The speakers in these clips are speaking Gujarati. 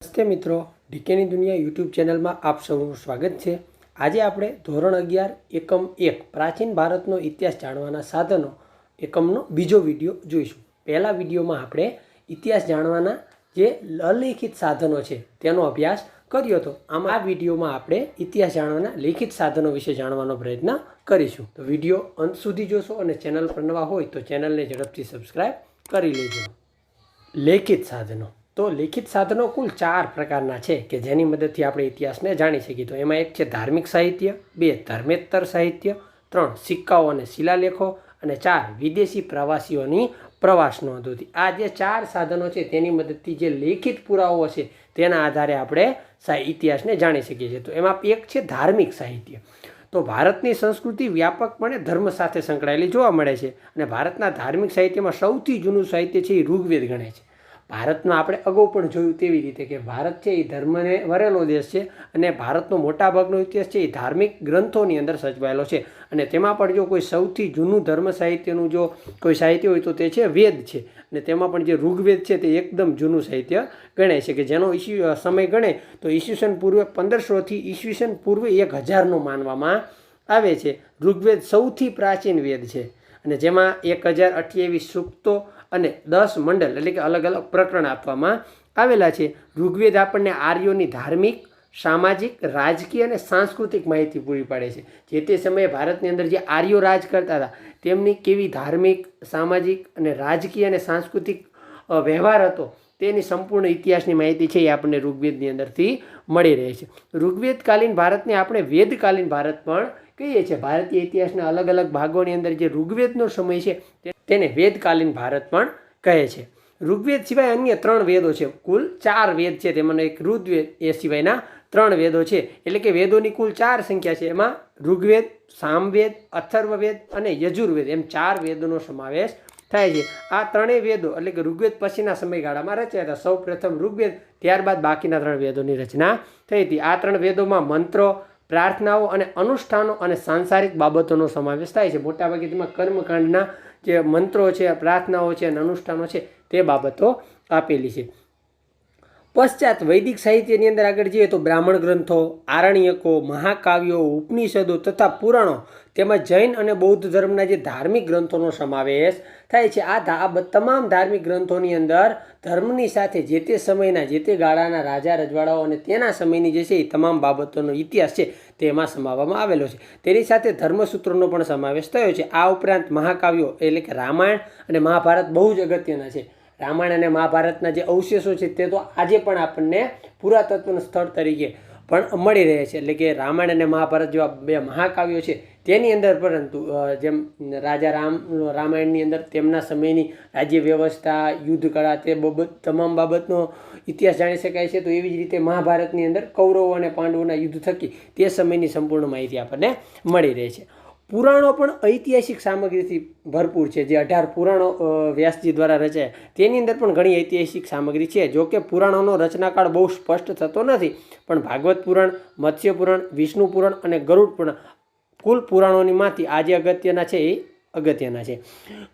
નમસ્તે મિત્રો, ડીકેની દુનિયા યુટ્યુબ ચેનલમાં આપ સૌનું સ્વાગત છે। આજે આપણે ધોરણ 11 એકમ 1 પ્રાચીન ભારતનો ઇતિહાસ જાણવાના સાધનો એકમનો બીજો વિડીયો જોઈશું। પહેલા વિડીયોમાં આપણે ઇતિહાસ જાણવાના જે અલિખિત સાધનો છે તેનો અભ્યાસ કર્યો હતો। આ વિડીયોમાં આપણે ઇતિહાસ જાણવાના લિખિત સાધનો વિશે જાણવાનો પ્રયત્ન કરીશું। તો વિડીયો અંત સુધી જોશો અને ચેનલ પર નવા હોય તો ચેનલને ઝડપથી સબસ્ક્રાઈબ કરી લેજો। લેખિત સાધનો તો લેખિત સાધનો કુલ 4 પ્રકારના છે કે જેની મદદથી આપણે ઇતિહાસને જાણી શકીએ। તો એમાં એક છે ધાર્મિક સાહિત્ય, 2 ધર્મેતર સાહિત્ય, 3 સિક્કાઓ અને શિલાલેખો અને 4 વિદેશી પ્રવાસીઓની પ્રવાસ નોંધોથી। આ જે 4 સાધનો છે તેની મદદથી જે લેખિત પુરાવો છે તેના આધારે આપણે ઇતિહાસને જાણી શકીએ છીએ। તો એમાં એક છે ધાર્મિક સાહિત્ય। તો ભારતની સંસ્કૃતિ વ્યાપકપણે ધર્મ સાથે સંકળાયેલી જોવા મળે છે અને ભારતના ધાર્મિક સાહિત્યમાં સૌથી જૂનું સાહિત્ય છે એ ઋગ્વેદ ગણાય છે। ભારતમાં આપણે અગાઉ પણ જોયું તેવી રીતે કે ભારત છે એ ધર્મને વરેલો દેશ છે અને ભારતનો મોટાભાગનો ઇતિહાસ છે એ ધાર્મિક ગ્રંથોની અંદર સચવાયેલો છે અને તેમાં પણ જો કોઈ સૌથી જૂનું ધર્મ સાહિત્યનું જો કોઈ સાહિત્ય હોય તો તે છે વેદ છે અને તેમાં પણ જે ઋગ્વેદ છે તે એકદમ જૂનું સાહિત્ય ગણાય છે કે જેનો સમય ગણે તો ઈસવીસન પૂર્વે 1500થી ઈસવીસન પૂર્વે 1000નો માનવામાં આવે છે। ઋગ્વેદ સૌથી પ્રાચીન વેદ છે અને જેમાં 1028 સૂક્તો અને 10 મંડળ એટલે કે અલગ અલગ પ્રકરણ આપવામાં આવેલા છે। ઋગ્વેદ આપણને આર્યોની ધાર્મિક, સામાજિક, રાજકીય અને સાંસ્કૃતિક માહિતી પૂરી પાડે છે। જે તે સમયે ભારતની અંદર જે આર્યો રાજ કરતા હતા તેમની કેવી ધાર્મિક, સામાજિક અને રાજકીય અને સાંસ્કૃતિક વ્યવહાર હતો તેની સંપૂર્ણ ઇતિહાસની માહિતી છે એ આપણને ઋગ્વેદની અંદરથી મળી રહે છે। ઋગ્વેદકાલીન ભારતને આપણે વેદકાલીન ભારત પણ કહીએ છીએ। ભારતીય ઇતિહાસના અલગ અલગ ભાગોની અંદર જે ઋગ્વેદનો સમય છે તેને વેદકાલીન ભારત પણ કહે છે। ઋગ્વેદ સિવાય અન્ય 3 વેદો છે, કુલ 4 વેદ છે તેમાંનો એક ઋગ્વેદ એ સિવાયના 3 વેદો છે એટલે કે વેદોની કુલ 4 સંખ્યા છે। એમાં ઋગ્વેદ, સામવેદ, અથર્વવેદ અને યજુર્વેદ એમ 4 વેદોનો સમાવેશ થાય છે। આ ત્રણેય વેદો એટલે કે ઋગ્વેદ પછીના સમયગાળામાં રચાયા હતા। સૌ પ્રથમ ઋગ્વેદ, ત્યારબાદ બાકીના 3 વેદોની રચના થઈ હતી। આ 3 વેદોમાં મંત્રો, પ્રાર્થનાઓ અને અનુષ્ઠાનો અને સાંસારિક બાબતોનો સમાવેશ થાય છે। મોટાભાગે તેમાં કર્મકાંડના જે મંત્રો છે, પ્રાર્થનાઓ છે અને અનુષ્ઠાનો છે તે બાબતો આપેલી છે। પશ્ચાત વૈદિક સાહિત્યની અંદર આગળ જઈએ તો બ્રાહ્મણ ગ્રંથો, આરણ્યકો, મહાકાવ્યો, ઉપનિષદો તથા પુરાણો તેમજ જૈન અને બૌદ્ધ ધર્મના જે ધાર્મિક ગ્રંથોનો સમાવેશ થાય છે। આ તમામ ધાર્મિક ગ્રંથોની અંદર ધર્મની સાથે જે તે સમયના જે તે ગાળાના રાજા રજવાડાઓ અને તેના સમયની જે છે એ તમામ બાબતોનો ઇતિહાસ છે તેમાં સમાવવામાં આવેલો છે। તેની સાથે ધર્મસૂત્રોનો પણ સમાવેશ થયો છે। આ ઉપરાંત મહાકાવ્યો એટલે કે રામાયણ અને મહાભારત બહુ જ અગત્યના છે। રામાયણ અને મહાભારતના જે અવશેષો છે તે તો આજે પણ આપણને પુરાતત્વના સ્થળ તરીકે પણ મળી રહે છે। એટલે કે રામાયણ અને મહાભારત જેવા 2 મહાકાવ્યો છે તેની અંદર પરંતુ જેમ રાજા રામાયણની અંદર તેમના સમયની રાજ્ય વ્યવસ્થા, યુદ્ધ કળા તે તમામ બાબતનો ઇતિહાસ જાણી શકાય છે। તો એવી જ રીતે મહાભારતની અંદર કૌરવો અને પાંડવોના યુદ્ધ થકી તે સમયની સંપૂર્ણ માહિતી આપણને મળી રહે છે। પુરાણો પણ ઐતિહાસિક સામગ્રીથી ભરપૂર છે। જે 18 પુરાણો વ્યાસજી દ્વારા રચાયા તેની અંદર પણ ઘણી ઐતિહાસિક સામગ્રી છે। જો કે પુરાણોનો રચનાકાળ બહુ સ્પષ્ટ થતો નથી પણ ભાગવત પુરાણ, મત્સ્ય પુરાણ, વિષ્ણુ પુરાણ અને ગરુડ પુરાણ કુલ પુરાણોનીમાંથી આ જે અગત્યના છે એ અગત્યના છે।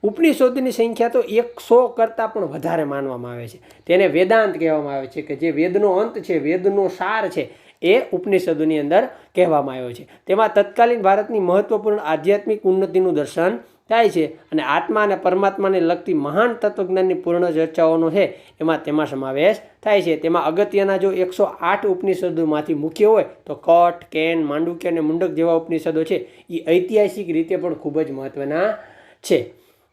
ઉપનિષદોની સંખ્યા તો 100 કરતાં પણ વધારે માનવામાં આવે છે। તેને વેદાંત કહેવામાં આવે છે કે જે વેદનો અંત છે, વેદનો સાર છે એ ઉપનિષદોની અંદર કહેવામાં આવ્યો છે। તેમાં તત્કાલીન ભારતની મહત્વપૂર્ણ આધ્યાત્મિક ઉન્નતિનું દર્શન થાય છે અને આત્મા અને પરમાત્માને લગતી મહાન તત્વજ્ઞાનની પૂર્ણ ચર્ચાઓનો છે તેમાં સમાવેશ થાય છે। તેમાં અગત્યના જો 108 ઉપનિષદોમાંથી મુખ્ય હોય તો કઠ, કેન, માંડુક્ય અને મુંડક જેવા ઉપનિષદો છે એ ઐતિહાસિક રીતે પણ ખૂબ જ મહત્વના છે।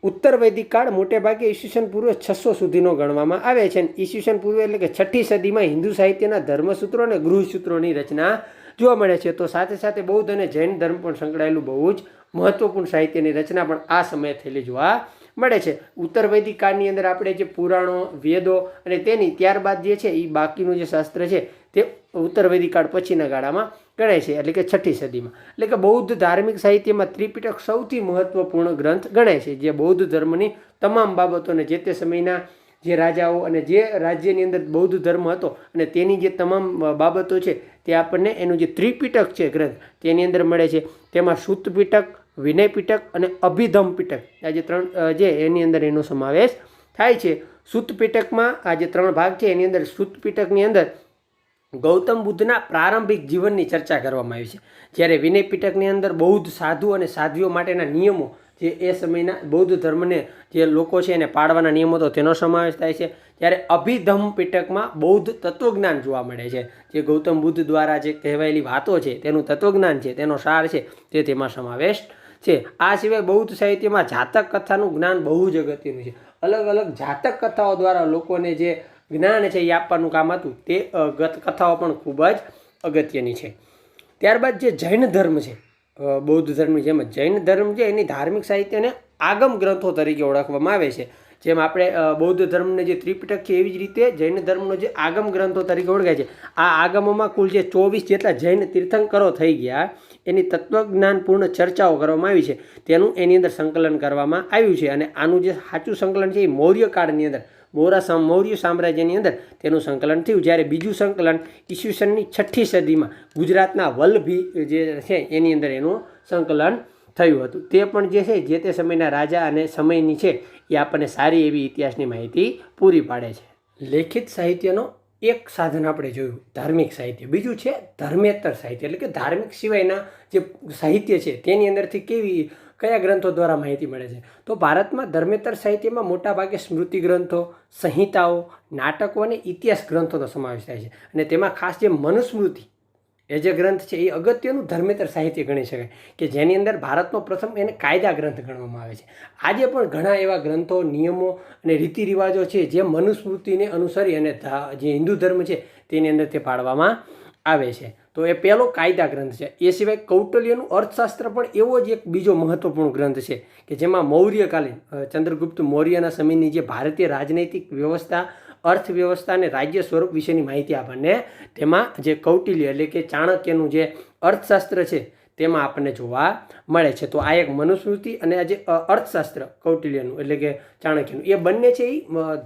ઉત્તર વૈદિક કાળ મોટે ભાગે ઈસવીસન પૂર્વે 600 સુધીનો ગણવામાં આવે છે અને ઈસવીસન પૂર્વે એટલે કે 6ઠી સદીમાં હિન્દુ સાહિત્યના ધર્મસૂત્રો અને ગૃહસૂત્રોની રચના જોવા મળે છે। તો સાથે સાથે બૌદ્ધ અને જૈન ધર્મ પણ સંકળાયેલું બહુ જ મહત્વપૂર્ણ સાહિત્યની રચના પણ આ સમયે થયેલી જોવા મળે છે। ઉત્તર વૈદિક કાળની અંદર આપણે જે પુરાણો, વેદો અને તેની ત્યારબાદ જે છે એ બાકીનું જે શાસ્ત્ર છે તે ઉત્તર વૈદિક કાળ પછીના ગાળામાં ગણાય છે એટલે કે 6ઠી સદીમાં। એટલે કે બૌદ્ધ ધાર્મિક સાહિત્યમાં ત્રિપિટક સૌથી મહત્વપૂર્ણ ગ્રંથ ગણાય છે જે બૌદ્ધ ધર્મની તમામ બાબતોને જે તે સમયના જે રાજાઓ અને જે રાજ્યની અંદર બૌદ્ધ ધર્મ હતો અને તેની જે તમામ બાબતો છે તે આપણને એનું જે ત્રિપિટક છે ગ્રંથ તેની અંદર મળે છે। તેમાં સુત્ત પિટક, વિનય પિટક અને અભિધમ પિટક આ જે 3 જે એની અંદર એનો સમાવેશ થાય છે। સુત્ત પિટકમાં આ જે 3 ભાગ છે એની અંદર સુત્ત પિટકની અંદર ગૌતમ બુદ્ધના પ્રારંભિક જીવનની ચર્ચા કરવામાં આવી છે, જ્યારે વિનય પિટકની અંદર બૌદ્ધ સાધુ અને સાધ્વીઓ માટેના નિયમો, જે એ સમયના બૌદ્ધ ધર્મને જે લોકો છે એને પાળવાના નિયમો હતો તેનો સમાવેશ થાય છે, જ્યારે અભિધમ્મ પિટકમાં બૌદ્ધ તત્વજ્ઞાન જોવા મળે છે, જે ગૌતમ બુદ્ધ દ્વારા જે કહેવાયેલી વાતો છે તેનું તત્વજ્ઞાન છે, તેનો સાર છે તે તેમાં સમાવેશ છે. આ સિવાય બૌદ્ધ સાહિત્યમાં જાતક કથાનું જ્ઞાન બહુ જ અગત્યનું છે. અલગ અલગ જાતક કથાઓ દ્વારા લોકોને જે જ્ઞાન છે એ આપવાનું કામ હતું, તે કથાઓ પણ ખૂબ જ અગત્યની છે. ત્યારબાદ જે જૈન ધર્મ છે, બૌદ્ધ ધર્મની જેમ જ જૈન ધર્મ છે એની ધાર્મિક સાહિત્યને આગમ ગ્રંથો તરીકે ઓળખવામાં આવે છે. જેમ આપણે બૌદ્ધ ધર્મને જે ત્રિપિટક છે એવી જ રીતે જૈન ધર્મનો જે આગમ ગ્રંથો તરીકે ઓળખાય છે. આ આગમોમાં કુલ જે 24 જેટલા જૈન તીર્થંકરો થઈ ગયા એની તત્વજ્ઞાનપૂર્ણ ચર્ચાઓ કરવામાં આવી છે, તેનું એની અંદર સંકલન કરવામાં આવ્યું છે. અને આનું જે સાચું સંકલન છે એ મૌર્ય કાળની અંદર મૌર્ય સામ્રાજ્યની અંદર તેનું સંકલન થયું, જ્યારે બીજું સંકલન ઈસવીસનની 6ઠી સદીમાં ગુજરાતના વલ્લભી જે છે એની અંદર એનું સંકલન થયું હતું. તે પણ જે છે જે તે સમયના રાજા અને સમયની છે એ આપણને સારી એવી ઇતિહાસની માહિતી પૂરી પાડે છે. લેખિત સાહિત્યનો એક સાધન આપણે જોયું ધાર્મિક સાહિત્ય, બીજું છે ધર્મેતર સાહિત્ય, એટલે કે ધાર્મિક સિવાયના જે સાહિત્ય છે તેની અંદરથી કયા ગ્રંથો દ્વારા માહિતી મળે છે. તો ભારતમાં ધર્મેતર સાહિત્યમાં મોટાભાગે સ્મૃતિ ગ્રંથો, સંહિતાઓ, નાટકો અને ઇતિહાસ ગ્રંથોનો સમાવેશ થાય છે. અને તેમાં ખાસ જે મનુસ્મૃતિ એ જે ગ્રંથ છે એ અગત્યનું ધર્મેતર સાહિત્ય ગણી શકાય, કે જેની અંદર ભારતનો પ્રથમ એને કાયદા ગ્રંથ ગણવામાં આવે છે. આજે પણ ઘણા એવા ગ્રંથો, નિયમો અને રીતિ રિવાજો છે જે મનુસ્મૃતિને અનુસરી અને જે હિન્દુ ધર્મ છે તેની અંદર તે પાડવામાં આવે છે. તો એ પહેલો કાયદા ગ્રંથ છે. એ સિવાય કૌટિલ્યનું અર્થશાસ્ત્ર પણ એવો જ એક બીજો મહત્વપૂર્ણ ગ્રંથ છે કે જેમાં મૌર્યકાલીન ચંદ્રગુપ્ત મૌર્યના સમયની જે ભારતીય રાજનૈતિક વ્યવસ્થા, અર્થવ્યવસ્થા અને રાજ્ય સ્વરૂપ વિશેની માહિતી આપણને તેમાં જે કૌટિલ્ય એટલે કે ચાણક્યનું જે અર્થશાસ્ત્ર છે તેમાં આપણને જોવા મળે છે. તો આ એક મનુસ્મૃતિ અને આ જે અર્થશાસ્ત્ર કૌટિલ્યનું એટલે કે ચાણક્યનું, એ બંને છે એ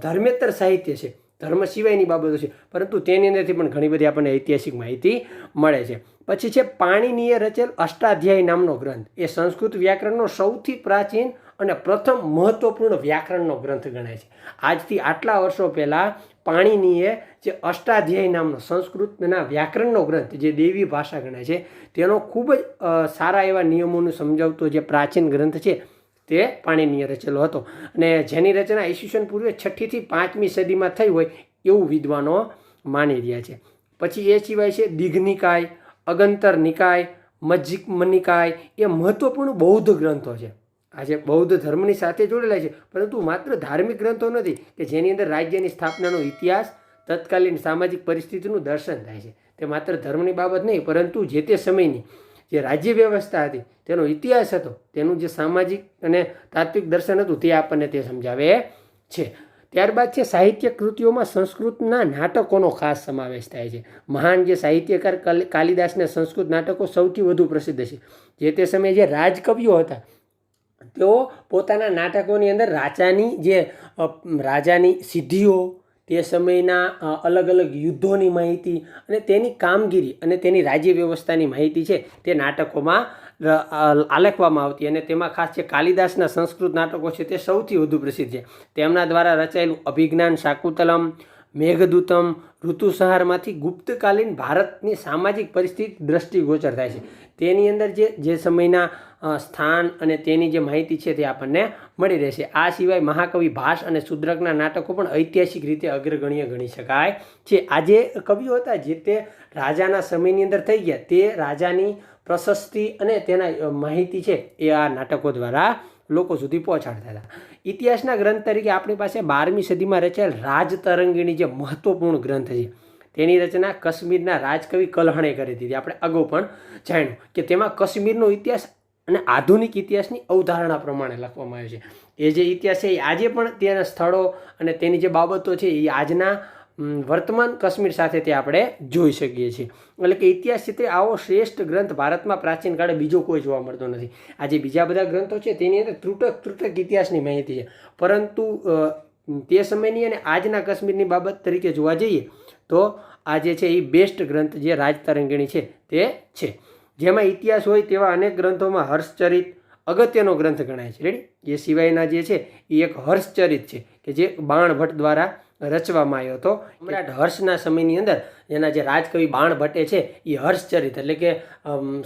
ધર્મેતર સાહિત્ય છે, ધર્મ સિવાયની બાબતો છે, પરંતુ તેની અંદરથી પણ ઘણી બધી આપણને ઐતિહાસિક માહિતી મળે છે. પછી છે પાણિનીએ રચેલ અષ્ટાધ્યાયી નામનો ગ્રંથ. એ સંસ્કૃત વ્યાકરણનો સૌથી પ્રાચીન અને પ્રથમ મહત્વપૂર્ણ વ્યાકરણનો ગ્રંથ ગણાય છે. આજથી આટલા વર્ષો પહેલાં પાણિનીએ જે અષ્ટાધ્યાયી નામનો સંસ્કૃતના વ્યાકરણનો ગ્રંથ, જે દેવી ભાષા ગણાય છે, તેનો ખૂબ જ સારા એવા નિયમોનું સમજાવતો જે પ્રાચીન ગ્રંથ છે તે પાણિનીએ રચેલો હતો. અને જેની રચના ઈસવીસન પૂર્વે 6ઠી થી 5મી સદીમાં થઈ હોય એવું વિદ્વાનો માની રહ્યા છે. પછી એ સિવાય છે દીઘનિકાય, અગંતર નિકાય, મજ્જિમ નિકાય. એ મહત્વપૂર્ણ બૌદ્ધ ગ્રંથો છે. આજે બૌદ્ધ ધર્મની સાથે જોડેલા છે, પરંતુ માત્ર ધાર્મિક ગ્રંથો નથી કે જેની અંદર રાજ્યની સ્થાપનાનો ઇતિહાસ, તત્કાલીન સામાજિક પરિસ્થિતિનું દર્શન થાય છે. તે માત્ર ધર્મની બાબત નહીં, પરંતુ જે તે સમયની જે રાજ્ય વ્યવસ્થા હતી, તેનો ઇતિહાસ હતો, તેનું જે સામાજિક અને તાત્વિક દર્શન હતું તે આપણને તે સમજાવે છે. ત્યારબાદ છે સાહિત્ય કૃતિઓમાં સંસ્કૃતના નાટકોનો ખાસ સમાવેશ થાય છે. મહાન જે સાહિત્યકાર કાલિદાસના સંસ્કૃત નાટકો સૌથી વધુ પ્રસિદ્ધ છે. જે તે સમયે જે રાજકવિઓ હતા તેઓ પોતાના નાટકોની અંદર રાજાની સિદ્ધિઓ, તે સમયના અલગ અલગ યુદ્ધોની માહિતી અને તેની કામગીરી અને તેની રાજ્ય વ્યવસ્થાની માહિતી છે તે નાટકોમાં આલેખવામાં આવતી. અને તેમાં ખાસ જે કાલિદાસના સંસ્કૃત નાટકો છે તે સૌથી વધુ પ્રસિદ્ધ છે. તેમના દ્વારા રચાયેલું અભિજ્ઞાન શાકુંતલમ, મેઘદૂતમ, ઋતુસંહારમાંથી ગુપ્તકાલીન ભારતની સામાજિક પરિસ્થિતિ દ્રષ્ટિગોચર થાય છે. તેની અંદર જે સમયના સ્થાન અને તેની જે માહિતી છે તે આપણને મળી રહેશે. આ સિવાય મહાકવિ ભાસ અને શુદ્રકના નાટકો પણ ઐતિહાસિક રીતે અગ્રગણ્ય ગણી શકાય છે. આ જે કવિઓ હતા જે તે રાજાના સમયની અંદર થઈ ગયા, તે રાજાની પ્રશસ્તિ અને તેના માહિતી છે એ આ નાટકો દ્વારા લોકો સુધી પહોંચાડતા હતા. ઇતિહાસના ગ્રંથ તરીકે આપણી પાસે 12મી સદીમાં રચાયેલ રાજતરંગીણી જે મહત્વપૂર્ણ ગ્રંથ છે, તેની રચના કાશ્મીરના રાજકવિ કલ્હણે કરી દીધી. આપણે અગાઉ પણ જાણ્યું કે તેમાં કાશ્મીરનો ઇતિહાસ અને આધુનિક ઇતિહાસની અવધારણા પ્રમાણે લખવામાં આવ્યો છે. એ જે ઇતિહાસ છે એ આજે પણ તેના સ્થળો અને તેની જે બાબતો છે એ આજના વર્તમાન કાશ્મીર સાથે તે આપણે જોઈ શકીએ છીએ. એટલે કે ઇતિહાસ છે તે આવો શ્રેષ્ઠ ગ્રંથ ભારતમાં પ્રાચીન કાળે બીજો કોઈ જોવા મળતો નથી. આજે બીજા બધા ગ્રંથો છે તેની અંદર ત્રુટક ઇતિહાસની માહિતી છે, પરંતુ તે સમયની અને આજના કાશ્મીરની બાબત તરીકે જોવા જઈએ તો આ જે છે એ બેસ્ટ ગ્રંથ જે રાજતરંગીણી છે તે છે. જેમાં ઇતિહાસ હોય તેવા અનેક ગ્રંથોમાં હર્ષચરિત, અગત્યનો ગ્રંથ ગણાય છે. રેડી. એ સિવાયના જે છે એ એક હર્ષચરિત છે કે જે બાણભટ્ટ દ્વારા રચવામાં આવ્યો હતો. સમ્રાટ હર્ષના સમયની અંદર એના જે રાજકવિ બાણભટ્ટે છે એ હર્ષચરિત એટલે કે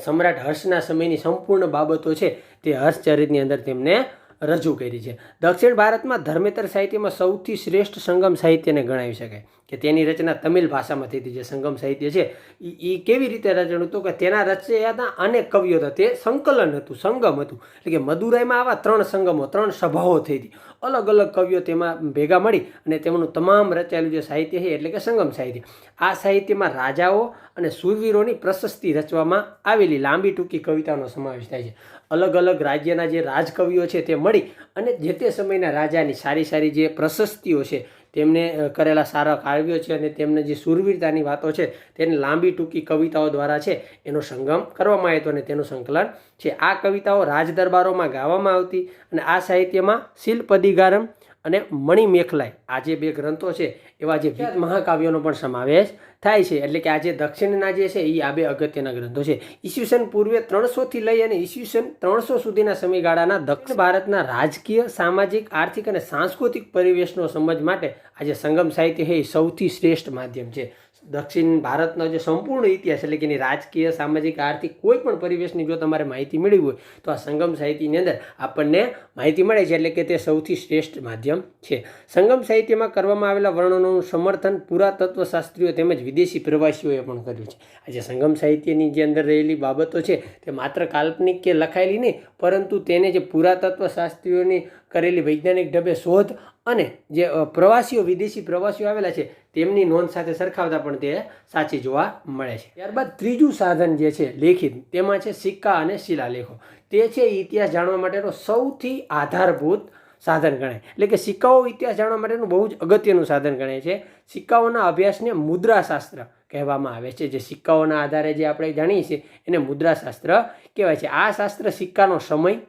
સમ્રાટ હર્ષના સમયની સંપૂર્ણ બાબતો છે તે હર્ષચરિતની અંદર તેમને રજૂ કરી છે. દક્ષિણ ભારતમાં ધર્મેતર સાહિત્યમાં સૌથી શ્રેષ્ઠ સંગમ સાહિત્યને ગણાવી શકાય કે તેની રચના તમિલ ભાષામાં થઈ હતી. જે સંગમ સાહિત્ય છે એ કેવી રીતે રચનું હતું કે તેના રચયાતા અનેક કવિઓ હતા. તે સંકલન હતું, સંગમ હતું. એટલે કે મદુરાઈમાં આવા 3 સંગમો, 3 સભાઓ થઈ હતી. અલગ અલગ કવિઓ તેમાં ભેગા મળી અને તેમનું તમામ રચાયેલું જે સાહિત્ય છે એટલે કે સંગમ સાહિત્ય. આ સાહિત્યમાં રાજાઓ અને શૂરવીરોની પ્રશસ્તિ રચવામાં આવેલી લાંબી ટૂંકી કવિતાનો સમાવેશ થાય છે. અલગ અલગ રાજ્યના જે રાજકવિઓ છે તે મળી અને જે તે સમયના રાજાની સારી સારી જે પ્રશસ્તિઓ છે, તેમને કરેલા સારા કાવ્યો છે અને તેમને જે શૂરવીરતાની વાતો છે તેને લાંબી ટૂંકી કવિતાઓ દ્વારા છે એનો સંગમ કરવામાં આવ્યો હતો અને તેનું સંકલન છે. આ કવિતાઓ રાજદરબારોમાં ગાવામાં આવતી અને આ સાહિત્યમાં શિલ્પદિગારમ અને મણિમેખલાઈ આ જે 2 ગ્રંથો છે એવા જે મહાકાવ્યોનો પણ સમાવેશ થાય છે. એટલે કે આ જે દક્ષિણના જે છે એ આ 2 અગત્યના ગ્રંથો છે. ઈસવીસન પૂર્વે 300થી લઈ અને ઈસવીસન 300 સુધીના સમયગાળાના દક્ષિણ ભારતના રાજકીય, સામાજિક, આર્થિક અને સાંસ્કૃતિક પરિવેશનો સમજ માટે આ જે સંગમ સાહિત્ય છે એ સૌથી શ્રેષ્ઠ માધ્યમ છે. દક્ષિણ ભારતનો જે સંપૂર્ણ ઇતિહાસ એટલે કે એની રાજકીય, સામાજિક, આર્થિક કોઈ પણ પરિવેશની જો તમારે માહિતી મેળવી હોય તો આ સંગમ સાહિત્યની અંદર આપણને માહિતી મળે છે. એટલે કે તે સૌથી શ્રેષ્ઠ માધ્યમ છે. સંગમ સાહિત્યમાં કરવામાં આવેલા વર્ણનોનું સમર્થન પુરાતત્વશાસ્ત્રીઓ તેમજ વિદેશી પ્રવાસીઓએ પણ કર્યું છે. આ જે સંગમ સાહિત્યની જે અંદર રહેલી બાબતો છે તે માત્ર કાલ્પનિક કે લખાયેલી નહીં, પરંતુ તેને જે પુરાતત્વશાસ્ત્રીઓની કરેલી વૈજ્ઞાનિક ઢબે શોધ અને જે પ્રવાસીઓ, વિદેશી પ્રવાસીઓ આવેલા છે તેમની નોંધ સાથે સરખાવતા પણ તે સાચી જોવા મળે છે. ત્યારબાદ ત્રીજું સાધન જે છે લેખિત, તેમાં છે સિક્કા અને શિલાલેખો. તે છે ઇતિહાસ જાણવા માટેનો સૌથી આધારભૂત સાધન ગણાય. એટલે કે સિક્કાઓ ઇતિહાસ જાણવા માટેનું બહુ જ અગત્યનું સાધન ગણાય છે. સિક્કાઓના અભ્યાસને મુદ્રાશાસ્ત્ર કહેવામાં આવે છે. જે સિક્કાઓના આધારે જે આપણે જાણીએ છીએ એને મુદ્રાશાસ્ત્ર કહેવાય છે. આ શાસ્ત્ર સિક્કાનો સમય,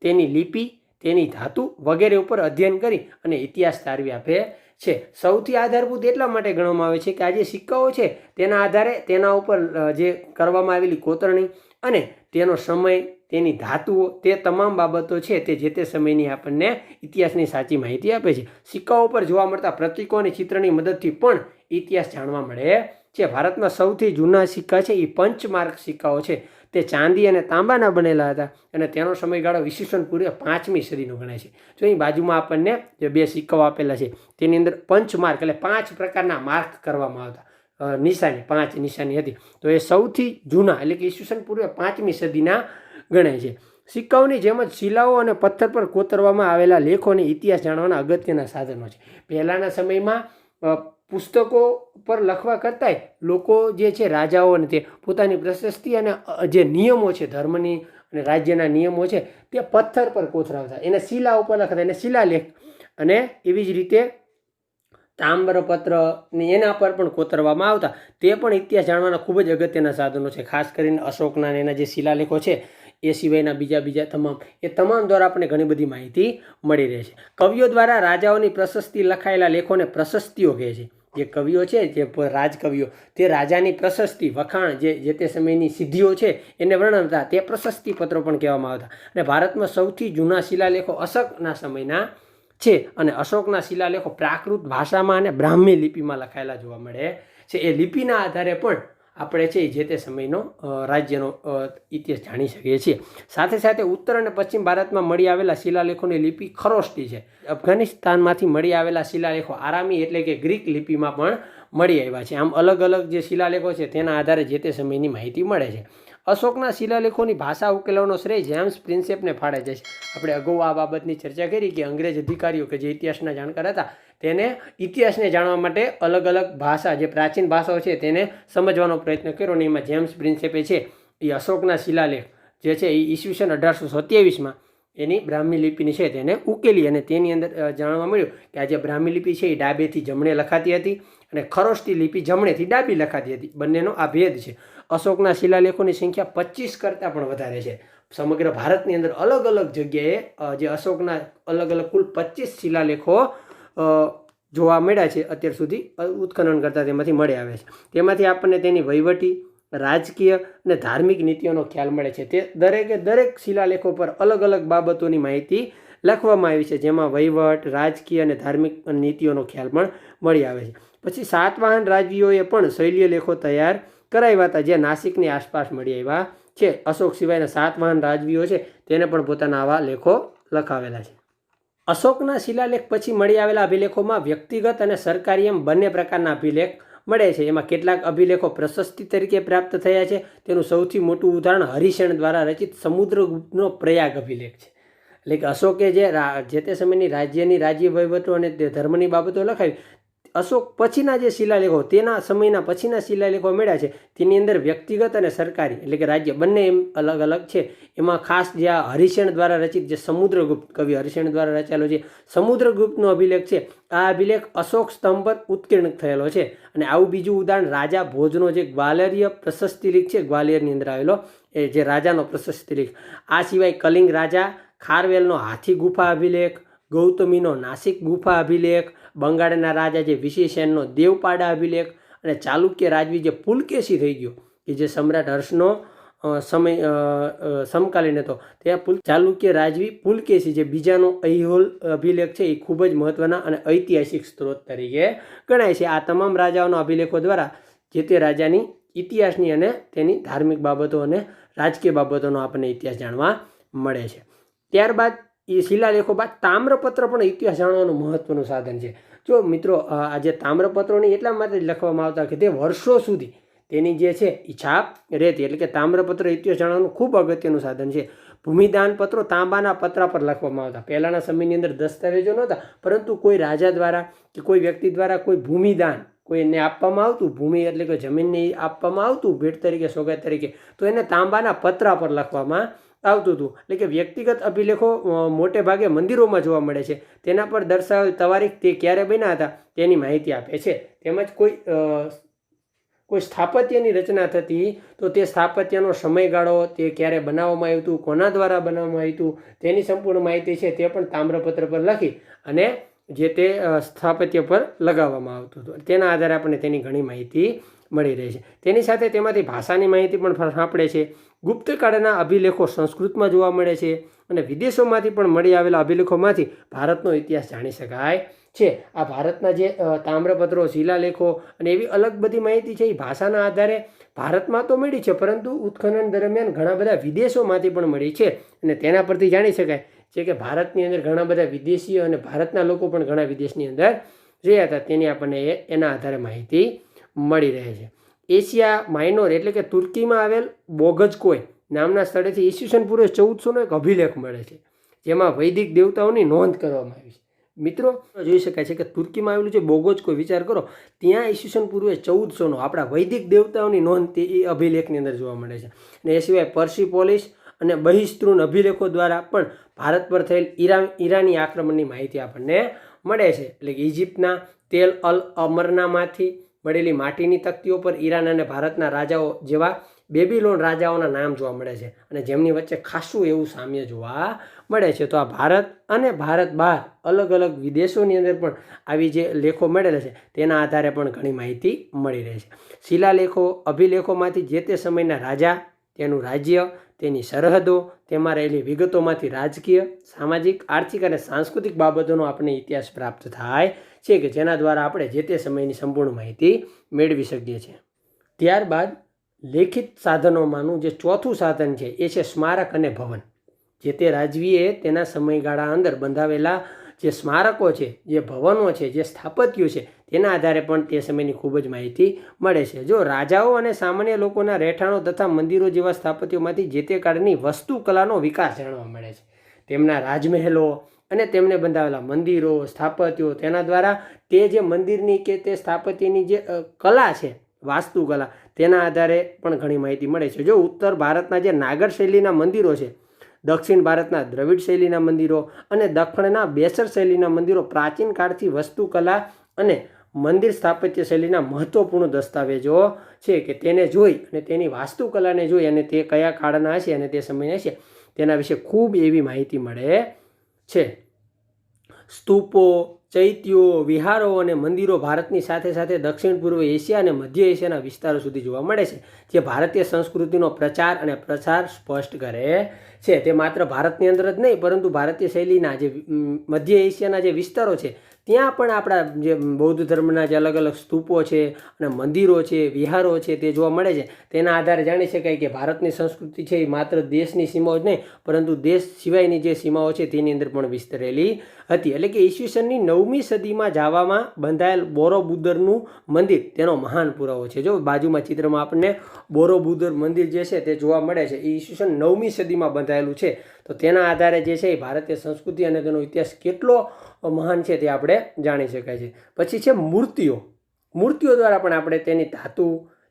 તેની લિપિ, તેની ધાતુ વગેરે ઉપર અધ્યયન કરી અને ઇતિહાસ તારવી આપે છે. સૌથી આધારભૂત એટલા માટે ગણવામાં આવે છે કે આ જે સિક્કાઓ છે તેના આધારે તેના ઉપર જે કરવામાં આવેલી કોતરણી અને તેનો સમય, તેની ધાતુઓ, તે તમામ બાબતો છે તે જે તે સમયની આપણને ઇતિહાસની સાચી માહિતી આપે છે. સિક્કાઓ પર જોવા મળતા પ્રતીકો અને ચિત્રની મદદથી પણ ઇતિહાસ જાણવા મળે છે. ભારતમાં સૌથી જૂના સિક્કા છે એ પંચમાર્ક સિક્કાઓ છે. તે ચાંદી અને તાંબાના બનેલા હતા અને તેનો સમયગાળો ઈસવીસન પૂર્વે 5મી સદીનો ગણાય છે. જો અહીં બાજુમાં આપણને જે 2 સિક્કાઓ આપેલા છે તેની અંદર પંચમાર્ક એટલે 5 પ્રકારના માર્ક કરવામાં આવતા, નિશાની 5 નિશાની હતી. તો એ સૌથી જૂના એટલે કે ઈસવીસન પૂર્વે 5મી સદીના ગણાય છે. સિક્કાઓની જેમ જ શિલાઓ અને પથ્થર પર કોતરવામાં આવેલા લેખોને ઇતિહાસ જાણવાના અગત્યના સાધનો છે. પહેલાંના સમયમાં પુસ્તકો પર લખવા કરતાંય લોકો જે છે રાજાઓ અને તે પોતાની પ્રશસ્તિ અને જે નિયમો છે ધર્મની અને રાજ્યના નિયમો છે તે પથ્થર પર કોતરાવતા, એને શિલા ઉપર લખતા, એને શિલાલેખ. અને એવી જ રીતે તામ્રપત્ર ને એના પર પણ કોતરવામાં આવતા. તે પણ ઇતિહાસ જાણવાના ખૂબ જ અગત્યના સાધનો છે. ખાસ કરીને અશોકના એના જે શિલાલેખો છે એ સિવાયના બીજા તમામ દ્વારા આપણને ઘણી બધી માહિતી મળી રહે છે. કવિઓ દ્વારા રાજાઓની પ્રશસ્તિ લખાયેલા લેખોને પ્રશસ્તિઓ કહે છે. જે કવિઓ છે, જે રાજકવિઓ, તે રાજાની પ્રશસ્તિ, વખાણ, જે તે સમયની સિદ્ધિઓ છે એને વર્ણવતા તે પ્રશસ્તિ પત્રો પણ કહેવામાં આવતા. અને ભારતમાં સૌથી જૂના શિલાલેખો અશોકના સમયના છે અને અશોકના શિલાલેખો પ્રાકૃત ભાષામાં અને બ્રાહ્મી લિપિમાં લખાયેલા જોવા મળે છે. એ લિપિના આધારે પણ આપણે છે જે તે સમયનો રાજ્યનો ઇતિહાસ જાણી શકીએ છીએ. સાથે સાથે ઉત્તર અને પશ્ચિમ ભારતમાં મળી આવેલા શિલાલેખોની લિપિ ખરોષ્ટી છે. અફઘાનિસ્તાનમાંથી મળી આવેલા શિલાલેખો આરામી એટલે કે ગ્રીક લિપિમાં પણ મળી આવ્યા છે. આમ અલગ અલગ જે શિલાલેખો છે તેના આધારે જે તે સમયની માહિતી મળે છે. અશોકના શિલાલેખોની ભાષા ઉકેલવાનો શ્રેય જેમ્સ પ્રિન્સેપને ફાળે છે. આપણે અગાઉ આ બાબતની ચર્ચા કરી કે અંગ્રેજ અધિકારીઓ કે જે ઇતિહાસના જાણકાર હતા તેને ઇતિહાસને જાણવા માટે અલગ અલગ ભાષા, જે પ્રાચીન ભાષાઓ છે તેને સમજવાનો પ્રયત્ન કર્યો અને એમાં જેમ્સ પ્રિન્સેપે છે એ અશોકના શિલાલેખ જે છે એ ઈસવીસન 1827માં એની બ્રાહ્મી લિપિની છે તેને ઉકેલી અને તેની અંદર જાણવા મળ્યું કે આ જે બ્રાહ્મી લિપિ છે એ ડાબેથી જમણે લખાતી હતી અને ખરોષ્ટી લિપિ જમણેથી ડાબી લખાતી હતી. બંનેનો આ ભેદ છે. અશોકના શિલાલેખોની સંખ્યા 25 કરતાં પણ વધારે છે. સમગ્ર ભારતની અંદર અલગ અલગ જગ્યાએ જે અશોકના અલગ અલગ કુલ 25 શિલાલેખો જોવા મળ્યા છે અત્યાર સુધી ઉત્ખનન કરતાં તેમાંથી મળી આવે છે. તેમાંથી આપણને તેની વહીવટી, રાજકીય અને ધાર્મિક નીતિઓનો ખ્યાલ મળે છે. તે દરેકે દરેક શિલાલેખો પર અલગ અલગ બાબતોની માહિતી લખવામાં આવી છે, જેમાં વહીવટ, રાજકીય અને ધાર્મિક નીતિઓનો ખ્યાલ પણ મળી આવે છે. પછી સાતવાહન રાજવીઓએ પણ શૈલીય લેખો તૈયાર કરાવ્યા હતા, જે નાસિકની આસપાસ મળી આવ્યા છે. અશોક સિવાયના સાતવાહન રાજવીઓ છે તેને પણ પોતાના આવા લેખો લખાવેલા છે. અશોકના શિલાલેખ પછી મળી આવેલા અભિલેખોમાં વ્યક્તિગત અને સરકારી એમ બંને પ્રકારના અભિલેખ મળે છે. એમાં કેટલાક અભિલેખો પ્રશસ્તિ તરીકે પ્રાપ્ત થયા છે. તેનું સૌથી મોટું ઉદાહરણ હરિશેણ દ્વારા રચિત સમુદ્રગુપ્તનો પ્રયાગ અભિલેખ છે. એટલે કે અશોકે જે તે સમયની રાજ્યની રાજ્ય વહીવટો અને ધર્મની બાબતો લખાવી, અશોક પછીના જે શિલાલેખો, તેના સમયના પછીના શિલાલેખો મળ્યા છે, તેની અંદર વ્યક્તિગત અને સરકારી એટલે કે રાજ્ય બંને એમ અલગ અલગ છે. એમાં ખાસ જે આ હરિશેણ દ્વારા રચિત જે સમુદ્રગુપ્ત, કવિ હરિશેણ દ્વારા રચાયેલો જે સમુદ્રગુપ્તનો અભિલેખ છે, આ અભિલેખ અશોક સ્તંભ પર ઉત્કીર્ણ થયેલો છે. અને આવું બીજું ઉદાહરણ રાજા ભોજનો જે ગ્વાલિયરીય પ્રશસ્તિ લેખ છે, ગ્વાલિયરની અંદર આવેલો એ જે રાજાનો પ્રશસ્તિ લેખ. આ સિવાય કલિંગ રાજા ખારવેલનો હાથી ગુફા અભિલેખ, ગૌતમીનો નાસિક ગુફા અભિલેખ, બંગાળના રાજા જે વિશેષણનો દેવપાડા અભિલેખ અને ચાલુક્ય રાજવી જે પુલકેશી થઈ ગયો, કે જે સમ્રાટ હર્ષનો સમકાલીન હતો, ત્યાં ચાલુક્ય રાજવી પુલકેશી જે બીજાનો ઐહોલ અભિલેખ છે, એ ખૂબ જ મહત્વના અને ઐતિહાસિક સ્ત્રોત તરીકે ગણાય છે. આ તમામ રાજાઓના અભિલેખો દ્વારા જે તે રાજાની ઇતિહાસની અને તેની ધાર્મિક બાબતો અને રાજકીય બાબતોનો આપણને ઇતિહાસ જાણવા મળે છે. ત્યારબાદ એ શિલાલેખો બાદ તામ્રપત્ર પણ ઇતિહાસ જાણવાનું મહત્વનું સાધન છે. જો મિત્રો, આ જે તામ્રપત્રોની એટલા માટે જ લખવામાં આવતા કે તે વર્ષો સુધી તેની જે છે એ છાપ રહેતી. એટલે કે તામ્રપત્ર ઇતિહાસ જાણવાનું ખૂબ અગત્યનું સાધન છે. ભૂમિદાન પત્રો તાંબાના પતરા પર લખવામાં આવતા. પહેલાંના સમયની અંદર દસ્તાવેજો નહોતા, પરંતુ કોઈ રાજા દ્વારા કે કોઈ વ્યક્તિ દ્વારા કોઈ ભૂમિદાન કોઈને આપવામાં આવતું, ભૂમિ એટલે કે જમીનને આપવામાં આવતું ભેટ તરીકે, સોગાદ તરીકે, તો એને તાંબાના પતરા પર લખવામાં આવતું હતું. એટલે કે વ્યક્તિગત અભિલેખો મોટે ભાગે મંદિરોમાં જોવા મળે છે. તેના પર દર્શાવેલ તારીખ, તે ક્યારે બન્યા હતા તેની માહિતી આપે છે. તેમજ કોઈ સ્થાપત્યની રચના થતી તો તે સ્થાપત્યનો સમયગાળો, તે ક્યારે બનાવવામાં આવ્યું હતું, કોના દ્વારા બનાવવામાં આવ્યું હતું, તેની સંપૂર્ણ માહિતી છે તે પણ તામ્રપત્ર પર લખી અને જે તે સ્થાપત્ય પર લગાવવામાં આવતું હતું. તેના આધારે આપણને તેની ઘણી માહિતી મળી રહે છે. તેની સાથે તેમાંથી ભાષાની માહિતી પણ સાંપડે છે. ગુપ્તકાળના અભિલેખો સંસ્કૃતમાં જોવા મળે છે અને વિદેશોમાંથી પણ મળી આવેલા અભિલેખોમાંથી ભારતનો ઇતિહાસ જાણી શકાય છે. આ ભારતના જે તામ્રપત્રો, શિલાલેખો અને એવી અલગ બધી માહિતી છે, એ ભાષાના આધારે ભારતમાં તો મળી છે, પરંતુ ઉત્ખનન દરમિયાન ઘણા બધા વિદેશોમાંથી પણ મળી છે. અને તેના પરથી જાણી શકાય છે કે ભારતની અંદર ઘણા બધા વિદેશીઓ અને ભારતના લોકો પણ ઘણા વિદેશની અંદર રહ્યા હતા. તેની આપણને એના આધારે માહિતી મળી રહે છે. એશિયા માઇનોર એટલે કે તુર્કીમાં આવેલ બોગજકોય નામના સ્થળેથી ઈસવીસન પૂર્વે 1400નો એક અભિલેખ મળે છે, જેમાં વૈદિક દેવતાઓની નોંધ કરવામાં આવી છે. મિત્રો, જોઈ શકાય છે કે તુર્કીમાં આવેલું જે બોગજકોય, વિચાર કરો, ત્યાં ઈસવીસન પૂર્વે 1400નો આપણા વૈદિક દેવતાઓની નોંધ તે એ અભિલેખની અંદર જોવા મળે છે. અને એ સિવાય પર્સિપોલિસ અને બહિસ્તૃન અભિલેખો દ્વારા પણ ભારત પર થયેલ ઈરાની આક્રમણની માહિતી આપણને મળે છે. એટલે કે ઇજિપ્તના તેલ અલ અમરનામાંથી મળેલી માટીની તકતીઓ પર ઈરાન અને ભારતના રાજાઓ જેવા બેબીલોન રાજાઓના નામ જોવા મળે છે અને જેમની વચ્ચે ખાસું એવું સામ્ય જોવા મળે છે. તો આ ભારત અને ભારત બહાર અલગ અલગ વિદેશોની અંદર પણ આવી જે લેખો મળેલા છે, તેના આધારે પણ ઘણી માહિતી મળી રહે છે. શિલાલેખો, અભિલેખોમાંથી જે તે સમયના રાજા, તેનું રાજ્ય, તેની સરહદો, તેમાં રહેલી વિગતોમાંથી રાજકીય, સામાજિક, આર્થિક અને સાંસ્કૃતિક બાબતોનો આપણે ઇતિહાસ પ્રાપ્ત થાય છે, કે જેના દ્વારા આપણે જે તે સમયની સંપૂર્ણ માહિતી મેળવી શકીએ છીએ. ત્યારબાદ લેખિત સાધનોમાંનું જે ચોથું સાધન છે એ છે સ્મારક અને ભવન. જે તે રાજવીએ તેના સમયગાળા અંદર બંધાવેલા જે સ્મારકો છે, જે ભવનો છે, જે સ્થાપત્યો છે, તેના આધારે પણ તે સમયની ખૂબ જ માહિતી મળે છે. જો રાજાઓ અને સામાન્ય લોકોના રહેઠાણો તથા મંદિરો જેવા સ્થાપત્યોમાંથી જે તે કાળની વસ્તુકલાનો વિકાસ જાણવા મળે છે. તેમના રાજમહેલો અને તેમને બંધાવેલા મંદિરો, સ્થાપત્યો, તેના દ્વારા તે જે મંદિરની કે તે સ્થાપત્યની જે કલા છે, વાસ્તુકલા, તેના આધારે પણ ઘણી માહિતી મળે છે. જો ઉત્તર ભારતના જે નાગર શૈલીના મંદિરો છે, દક્ષિણ ભારતના દ્રવિડ શૈલીના મંદિરો અને દક્ષિણના બેસર શૈલીના મંદિરો પ્રાચીન કાળથી વસ્તુકલા અને મંદિર સ્થાપત્ય શૈલીના મહત્વપૂર્ણ દસ્તાવેજો છે, કે તેને જોઈ અને તેની વાસ્તુકલાને જોઈ અને તે કયા કાળના હશે અને તે સમયના હશે તેના વિશે ખૂબ એવી માહિતી મળે છે. સ્તૂપો, ચૈત્યો, વિહારો અને મંદિરો ભારતની સાથે સાથે દક્ષિણ પૂર્વ એશિયા અને મધ્ય એશિયાના વિસ્તારો સુધી જોવા મળે છે, જે ભારતીય સંસ્કૃતિનો પ્રચાર અને પ્રસાર સ્પષ્ટ કરે છે. તે માત્ર ભારતની અંદર જ નહીં, પરંતુ ભારતીય શૈલીના જે મધ્ય એશિયાના જે વિસ્તારો છે ત્યાં પણ આપણા જે બૌદ્ધ ધર્મના જે અલગ અલગ સ્તૂપો છે અને મંદિરો છે, વિહારો છે, તે જોવા મળે છે. તેના આધારે જાણી શકાય કે ભારતની સંસ્કૃતિ છે એ માત્ર દેશની સીમાઓ જ નહીં, પરંતુ દેશ સિવાયની જે સીમાઓ છે તેની અંદર પણ વિસ્તરેલી હતી. એટલે કે ઈસવીસનની 9મી સદીમાં જાવામાં બંધાયેલ બોરોબુદરનું મંદિર તેનો મહાન પુરાવો છે. જો બાજુમાં ચિત્રમાં આપણને બોરોબુદર મંદિર જે છે તે જોવા મળે છે. એ ઈસવીસન 9મી સદીમાં બંધાયેલું છે. તો તેના આધારે જે છે એ ભારતીય સંસ્કૃતિ અને તેનો ઇતિહાસ કેટલો મહાન છે તે આપણે જાણી શકાય છે. પછી છે મૂર્તિઓ. મૂર્તિઓ દ્વારા પણ આપણે તેની ધાતુ,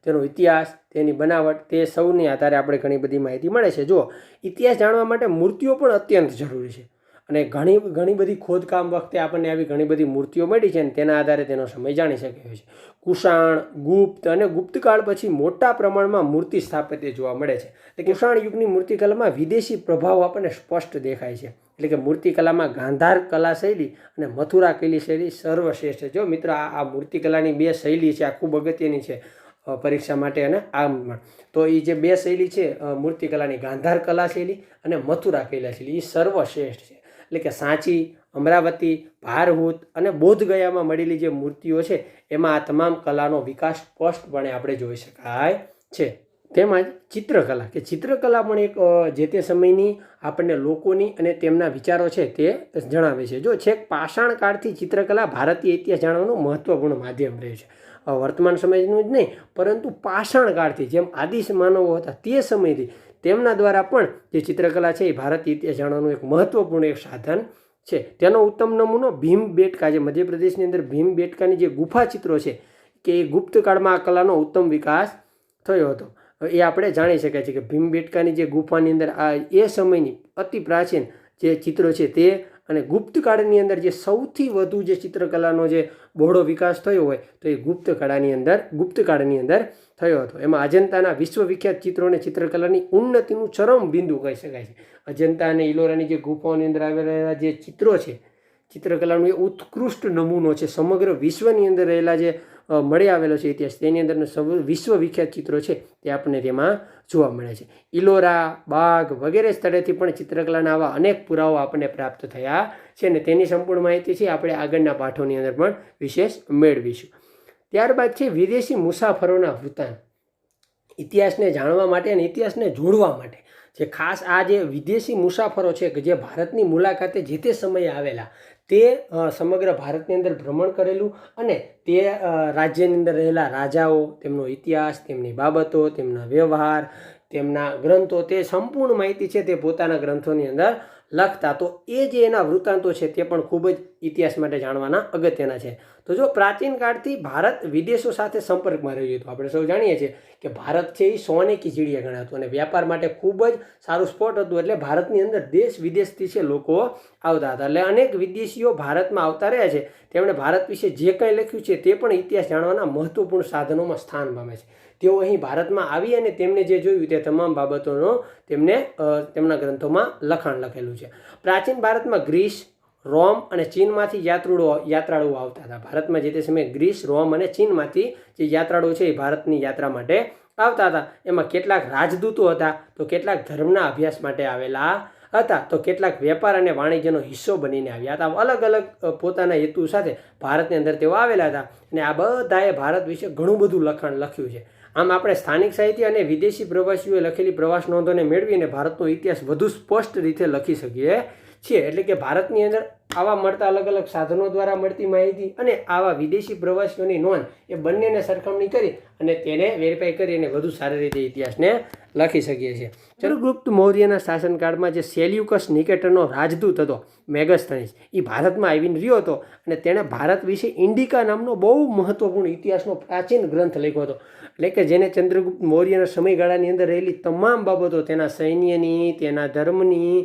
તેનો ઇતિહાસ, તેની બનાવટ, તે સૌની આધારે આપણે ઘણી બધી માહિતી મળે છે. જો ઇતિહાસ જાણવા માટે મૂર્તિઓ પણ અત્યંત જરૂરી છે અને ઘણી બધી ખોદકામ વખતે આપણને આવી ઘણી બધી મૂર્તિઓ મળી છે અને તેના આધારે તેનો સમય જાણી શકાય છે. કુષાણ, ગુપ્ત અને ગુપ્તકાળ પછી મોટા પ્રમાણમાં મૂર્તિ સ્થાપત્ય જોવા મળે છે. એટલે કુષાણ યુગની મૂર્તિકલામાં વિદેશી પ્રભાવ આપણને સ્પષ્ટ દેખાય છે. એટલે કે મૂર્તિકલામાં ગાંધાર કલા શૈલી અને મથુરા કલી શૈલી સર્વશ્રેષ્ઠ છે. જો મિત્રો આ મૂર્તિકલાની બે શૈલી છે, આ ખૂબ અગત્યની છે પરીક્ષા માટે. અને આમ તો એ જે બે શૈલી છે મૂર્તિકલાની, ગાંધાર કલા શૈલી અને મથુરા કલા શૈલી, એ સર્વશ્રેષ્ઠ છે. એટલે કે સાંચી, અમરાવતી, ભારહૂત અને બોધગયામાં મળેલી જે મૂર્તિઓ છે એમાં આ તમામ કલાનો વિકાસ સ્પષ્ટપણે આપણે જોઈ શકાય છે. તેમજ ચિત્રકલા, કે ચિત્રકલા પણ એક જે તે સમયની આપણને લોકોની અને તેમના વિચારો છે તે જણાવે છે. જો છેક પાષાણ કાળથી ચિત્રકલા ભારતીય ઇતિહાસ જાણવાનું મહત્વપૂર્ણ માધ્યમ રહ્યું છે. વર્તમાન સમયનું જ નહીં, પરંતુ પાષાણ કાળથી, જેમ આદિ માનવો હતા તે સમયથી તેમના દ્વારા પણ જે ચિત્રકલા છે એ ભારતીય ઇતિહાસ જાણવાનું એક મહત્વપૂર્ણ એક સાધન છે. તેનો ઉત્તમ નમૂનો ભીમબેટકા, જે મધ્યપ્રદેશની અંદર ભીમબેટકાની જે ગુફા ચિત્રો છે કે એ ગુપ્તકાળમાં આ કલાનો ઉત્તમ વિકાસ થયો હતો. એ આપણે જાણી શકાય છે કે ભીમબેટકાની જે ગુફાની અંદર આ એ સમયની અતિ પ્રાચીન જે ચિત્રો છે તે, અને ગુપ્તકાળની અંદર જે સૌથી વધુ જે ચિત્રકલાનો જે બહોળો વિકાસ થયો હોય તો એ ગુપ્તકાળની અંદર થયો હતો. એમાં અજંતાના વિશ્વવિખ્યાત ચિત્રો અને ચિત્રકલાની ઉન્નતિનું ચરમ બિંદુ કહી શકાય છે. અજંતા અને ઇલોરાની જે ગુફાઓની અંદર આવેલા જે ચિત્રો છે, ચિત્રકલાનો એ ઉત્કૃષ્ટ નમૂનો છે. સમગ્ર વિશ્વની અંદર રહેલા જે મળી આવેલો છે ઇતિહાસ, તેની અંદર વિશ્વવિખ્યાત ચિત્રો છે તે આપણને તેમાં જોવા મળે છે. ઇલોરા, બાગ વગેરે સ્થળેથી પણ ચિત્રકલાના આવા અનેક પુરાવો આપણને પ્રાપ્ત થયા છે અને તેની સંપૂર્ણ માહિતી છે આપણે આગળના પાઠોની અંદર પણ વિશેષ મેળવીશું. ત્યારબાદ છે વિદેશી મુસાફરોના વૃત્તાંત. ઇતિહાસને જાણવા માટે અને ઇતિહાસને જોડવા માટે જે ખાસ આ જે વિદેશી મુસાફરો છે કે જે ભારતની મુલાકાતે જે તે સમયે આવેલા, તે સમગ્ર ભારતની અંદર ભ્રમણ કરેલું અને તે રાજ્યની અંદર રહેલા રાજાઓ, તેમનો ઇતિહાસ, તેમની બાબતો, તેમના વ્યવહાર, તેમના ગ્રંથો, તે સંપૂર્ણ માહિતી છે તે પોતાના ગ્રંથોની અંદર લખતા. તો એ જે એના વૃત્તાંતો છે તે પણ ખૂબ જ ઇતિહાસ માટે જાણવાના અગત્યના છે. તો જો પ્રાચીન કાળથી ભારત વિદેશો સાથે સંપર્કમાં રહ્યું હતું. આપણે સૌ જાણીએ છીએ કે ભારત છે એ સોને કી ચીડિયા ગણાતું અને વ્યાપાર માટે ખૂબ જ સારું સ્પોટ હતું. એટલે ભારતની અંદર દેશ વિદેશથી છે લોકો આવતા હતા. એટલે અનેક વિદેશીઓ ભારતમાં આવતા રહ્યા છે. તેમણે ભારત વિશે જે કંઈ લખ્યું છે તે પણ ઇતિહાસ જાણવાના મહત્વપૂર્ણ સાધનોમાં સ્થાન પામે છે. તેઓ અહીં ભારતમાં આવી અને તેમને જે જોયું તે તમામ બાબતોનો તેમને તેમના ગ્રંથોમાં લખાણ લખેલું છે. પ્રાચીન ભારતમાં ગ્રીસ, રોમ અને ચીનમાંથી યાત્રાળુઓ આવતા હતા. ભારતમાં જે તે સમયે ગ્રીસ, રોમ અને ચીનમાંથી જે યાત્રાળુઓ છે એ ભારતની યાત્રા માટે આવતા હતા. એમાં કેટલાક રાજદૂતો હતા, તો કેટલાક ધર્મના અભ્યાસ માટે આવેલા હતા, તો કેટલાક વેપાર અને વાણિજ્યનો હિસ્સો બનીને આવ્યા હતા. અલગ અલગ પોતાના હેતુ સાથે ભારતની અંદર તેઓ આવેલા હતા અને આ બધાએ ભારત વિશે ઘણું બધું લખાણ લખ્યું છે. આમ આપણે સ્થાનિક સાહિત્ય અને વિદેશી પ્રવાસીઓએ લખેલી પ્રવાસ નોંધોને મેળવીને ભારતનો ઇતિહાસ વધુ સ્પષ્ટ રીતે લખી શકીએ છીએ. એટલે કે ભારતની અંદર આવા મળતા અલગ અલગ સાધનો દ્વારા મળતી માહિતી અને આવા વિદેશી પ્રવાસીઓની નોંધ, એ બંનેને સરખામણી કરી અને તેને વેરીફાઈ કરી અને વધુ સારી રીતે ઇતિહાસને લખી શકીએ છીએ. ચંદ્રગુપ્ત મૌર્યના શાસનકાળમાં જે સેલ્યુકસ નિકેટરનો રાજદૂત હતો મેગસ્થનીસ, એ ભારતમાં આવીને રહ્યો હતો અને તેણે ભારત વિશે ઇન્ડિકા નામનો બહુ મહત્વપૂર્ણ ઇતિહાસનો પ્રાચીન ગ્રંથ લખ્યો હતો. એટલે કે જેને ચંદ્રગુપ્ત મૌર્યના સમયગાળાની અંદર રહેલી તમામ બાબતો, તેના સૈન્યની, તેના ધર્મની,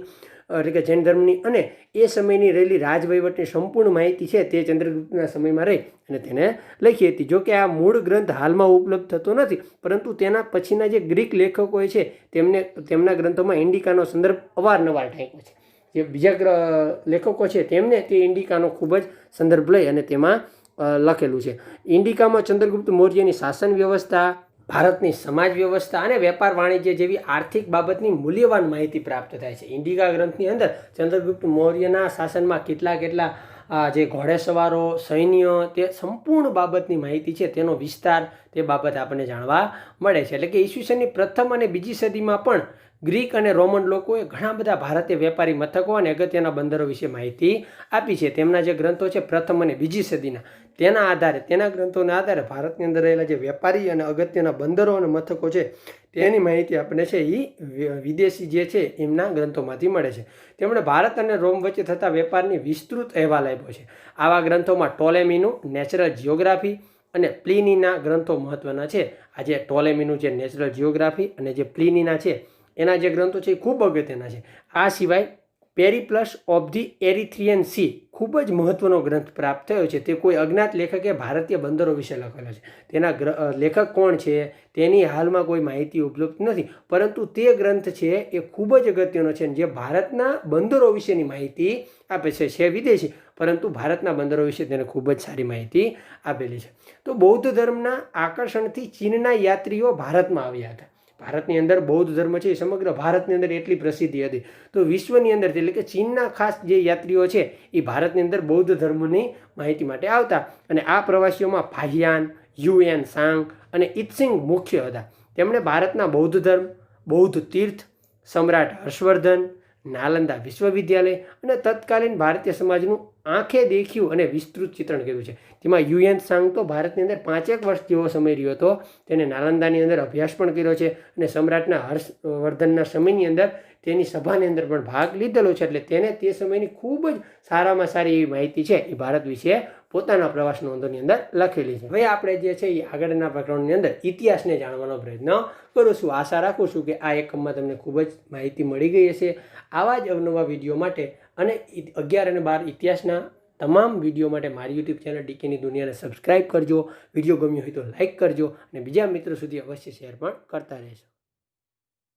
એટલે કે જૈન ધર્મની અને એ સમયની રહેલી રાજવહીવટની સંપૂર્ણ માહિતી છે તે ચંદ્રગુપ્તના સમયમાં રહી અને તેને લખી હતી. જો કે આ મૂળ ગ્રંથ હાલમાં ઉપલબ્ધ થતો નથી, પરંતુ તેના પછીના જે ગ્રીક લેખકોએ છે તેમના ગ્રંથોમાં ઇન્ડિકાનો સંદર્ભ અવારનવાર ટાંક્યો છે. જે બીજા લેખકો છે તેમને તે ઇન્ડિકાનો ખૂબ જ સંદર્ભ લઈ અને તેમાં લખેલું છે. ઇન્ડિકામાં ચંદ્રગુપ્ત મૌર્યની શાસન વ્યવસ્થા, ભારતની સમાજ વ્યવસ્થા અને વેપાર વાણિજ્ય જેવી આર્થિક બાબતની મૂલ્યવાન માહિતી પ્રાપ્ત થાય છે. ઇન્ડિકા ગ્રંથની અંદર ચંદ્રગુપ્ત મૌર્યના શાસનમાં કેટલા જે ઘોડેસવારો, સૈન્ય, તે સંપૂર્ણ બાબતની માહિતી છે તેનો વિસ્તાર, તે બાબત આપણને જાણવા મળે છે. એટલે કે ઈસવીસનની પ્રથમ અને બીજી સદીમાં પણ ગ્રીક અને રોમન લોકોએ ઘણા બધા ભારતીય વેપારી મથકો અને અગત્યના બંદરો વિશે માહિતી આપી છે. તેમના જે ગ્રંથો છે પ્રથમ અને બીજી સદીના, તેના ગ્રંથોના આધારે ભારતની અંદર રહેલા જે વેપારી અને અગત્યના બંદરો અને મથકો છે તેની માહિતી આપણને છે એ વિદેશી જે છે એમના ગ્રંથોમાંથી મળે છે. તેમણે ભારત અને રોમ વચ્ચે થતા વેપારની વિસ્તૃત અહેવાલ આપ્યો છે. આવા ગ્રંથોમાં ટોલેમીનું નેચરલ જિયોગ્રાફી અને પ્લિનીના ગ્રંથો મહત્વના છે. આજે ટોલેમીનું જે નેચરલ જિયોગ્રાફી અને જે પ્લિનીના છે એના જે ગ્રંથો છે એ ખૂબ અગત્યના છે. આ સિવાય પેરીપ્લસ ઓફ ધી એરિથ્રિયન સી ખૂબ જ મહત્વનો ગ્રંથ પ્રાપ્ત થયો છે. તે કોઈ અજ્ઞાત લેખકે ભારતીય બંદરો વિશે લખેલો છે. તેના લેખક કોણ છે તેની હાલમાં કોઈ માહિતી ઉપલબ્ધ નથી, પરંતુ તે ગ્રંથ છે એ ખૂબ જ અગત્યનો છે જે ભારતના બંદરો વિશેની માહિતી આપે છે. છે વિદેશી, પરંતુ ભારતના બંદરો વિશે તેને ખૂબ જ સારી માહિતી આપેલી છે. તો બૌદ્ધ ધર્મના આકર્ષણથી ચીનના યાત્રીઓ ભારતમાં આવ્યા હતા. ભારતની અંદર બૌદ્ધ ધર્મ છે એ સમગ્ર ભારતની અંદર એટલી પ્રસિદ્ધિ હતી, તો વિશ્વની અંદર એટલે કે ચીનના ખાસ જે યાત્રીઓ છે એ ભારતની અંદર બૌદ્ધ ધર્મની માહિતી માટે આવતા. અને આ પ્રવાસીઓમાં ફાહિયાન, યુએન સાંગ અને ઇત્સિંગ મુખ્ય હતા. તેમણે ભારતના બૌદ્ધ ધર્મ, બૌદ્ધ તીર્થ, સમ્રાટ હર્ષવર્ધન, નાલંદા વિશ્વવિદ્યાલય અને તત્કાલીન ભારતીય સમાજનું આંખે દેખ્યું અને વિસ્તૃત ચિત્રણ કર્યું છે. તેમાં યુએન સાંગ તો ભારતની અંદર 5 વર્ષ જેવો સમય રહ્યો હતો. તેને નાલંદાની અંદર અભ્યાસ પણ કર્યો છે અને સમ્રાટના હર્ષવર્ધનના સમયની અંદર તેની સભાની અંદર પણ ભાગ લીધેલો છે. એટલે તેને તે સમયની ખૂબ જ સારામાં સારી એવી માહિતી છે એ ભારત વિશે પોતાના પ્રવાસ નોંધોની અંદર લખેલી છે. હવે આપણે જે છે એ આગળના પ્રકરણની અંદર ઇતિહાસને જાણવાનો પ્રયત્ન કરું છું. આશા રાખું છું કે આ એકમમાં તમને ખૂબ જ માહિતી મળી ગઈ હશે. આવા જ અવનવા વિડીયો માટે અને 11 અને 12 ઇતિહાસના તમામ વિડીયો માટે મારી યુટ્યુબ ચેનલ ડીકેની દુનિયાને સબસ્ક્રાઈબ કરજો. વિડીયો ગમ્યો હોય તો લાઇક કરજો અને બીજા મિત્રો સુધી અવશ્ય શેર પણ કરતા રહેજો.